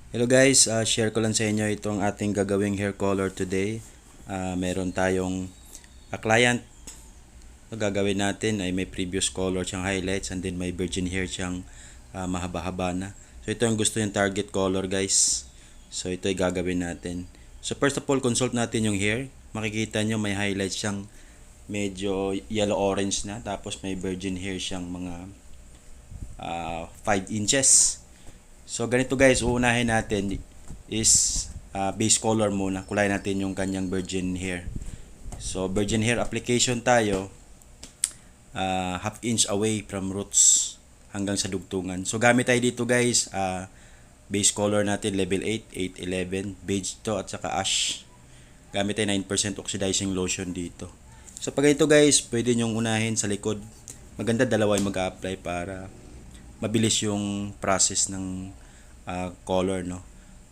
Hello guys, share ko lang sa inyo itong ating gagawing hair color today. Meron tayong client. Ang gagawin natin ay may previous color siyang highlights and then may virgin hair siyang mahaba-haba na. So ito yung gusto yung target color guys. So ito ay gagawin natin. So first of all, consult natin yung hair. Makikita nyo may highlights siyang medyo yellow-orange na. Tapos may virgin hair siyang mga 5 inches. So ganito guys, uunahin natin is base color muna. Kulay natin yung kanyang virgin hair. So virgin hair application tayo, half inch away from roots hanggang sa dugtungan. So gamit tayo dito guys, base color natin level 8, 811, beige to at saka ash. Gamit tayo 9% oxidizing lotion dito. So pag ito guys, pwede nyong unahin sa likod. Maganda dalawa yung mag-a-apply para mabilis yung process ng color, no.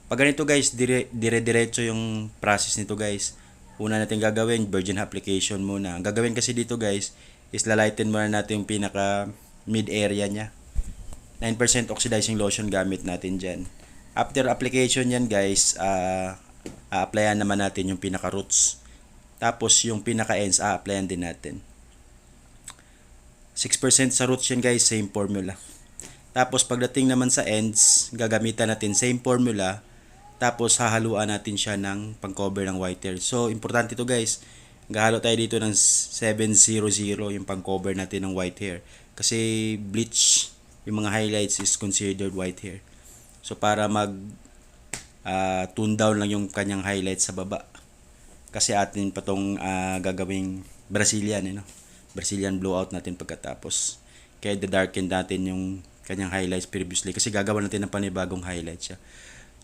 Pag ganito guys, dire-diretso yung process nito guys. Una natin gagawin, virgin application muna. Ang gagawin kasi dito guys is lalighten muna natin yung pinaka mid area niya. 9% oxidizing lotion gamit natin dyan. After application yan guys, a-applyan naman natin yung pinaka roots. Tapos yung pinaka ends, a-applyan din natin. 6% sa roots yan guys, same formula. Tapos pagdating naman sa ends, gagamitan natin same formula. Tapos hahaluan natin siya ng pang-cover ng white hair. So importante ito guys. Gahalo tayo dito ng 700 yung pang-cover natin ng white hair. Kasi bleach, yung mga highlights is considered white hair. So para mag tone down lang yung kanyang highlights sa baba. Kasi atin pa tong gagawing Brazilian, no? Brazilian blowout natin pagkatapos. Kaya darken natin yung kanyang highlights previously kasi gagawa natin ng panibagong highlights siya.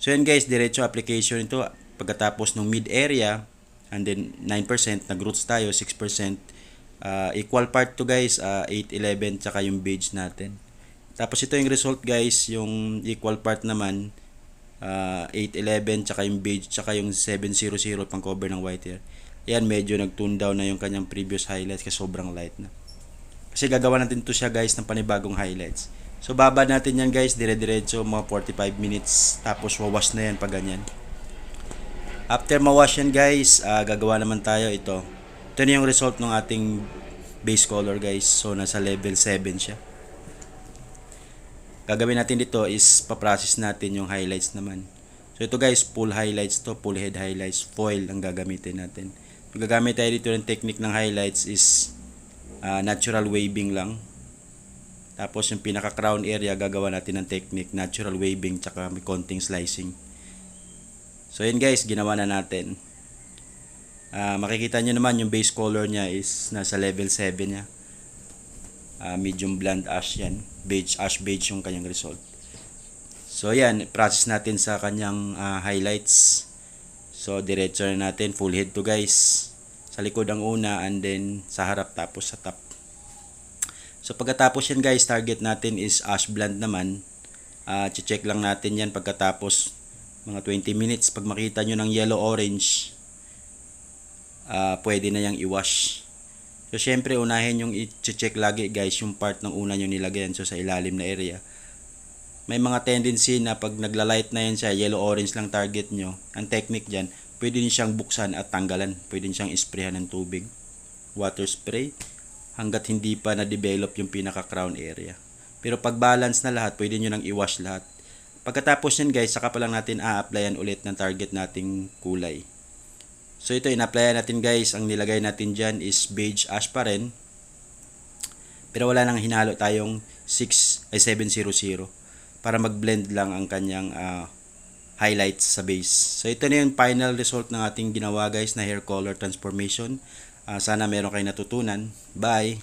So yan guys, diretso application ito pagkatapos ng mid area and then 9% nag-roots tayo, 6% equal part to guys, 811 tsaka yung beige natin. Tapos ito yung result guys, yung equal part naman 811 tsaka yung beige tsaka yung 700 pang cover ng white hair. Yan, medyo nag-tone down na yung kanyang previous highlights kasi sobrang light na. Kasi gagawa natin to siya guys ng panibagong highlights. So babad natin yan guys, dire-diretso mga 45 minutes. Tapos wawash na yan pag ganyan. After mawash yan guys, gagawa naman tayo ito. Ito na yung result ng ating base color guys. So nasa level 7 siya. Gagawin natin dito is paprocess natin yung highlights naman. So ito guys, full highlights to, full head highlights, foil ang gagamitin natin. Yung gagamit tayo dito ng technique ng highlights is natural waving lang. Tapos yung pinaka crown area gagawa natin ng technique natural waving tsaka may konting slicing. So yun guys, ginawa na natin. Makikita nyo naman yung base color niya is nasa level 7 niya. Medium blonde ash yan. Beige, ash beige yung kanyang result. So yan, process natin sa kanyang highlights. So diretso na natin, full head to guys. Sa likod ang una and then sa harap tapos sa top. So pagkatapos yan guys, target natin is ash blonde naman. Check lang natin yan pagkatapos mga 20 minutes. Pag makita nyo ng yellow orange, pwede na yang i-wash. So syempre unahin yung i-check lagi guys yung part ng una nyo nilagyan. So sa ilalim na area. May mga tendency na pag nagla-light na yan siya, yellow orange lang target nyo. Ang technique dyan, pwede din siyang buksan at tanggalan. Pwede din siyang isprayan ng tubig. Water spray. Hanggat hindi pa na-develop yung pinaka-crown area. Pero pag balance na lahat, pwede nyo nang i-wash lahat. Pagkatapos yan guys, saka pa lang natin a-applyan ulit ng target nating kulay. So ito, in-applyan natin guys. Ang nilagay natin dyan is beige ash pa rin. Pero wala nang hinalo tayong 700 para mag-blend lang ang kanyang highlights sa base. So ito na yung final result ng ating ginawa guys na hair color transformation. Sana meron kayo natutunan. Bye!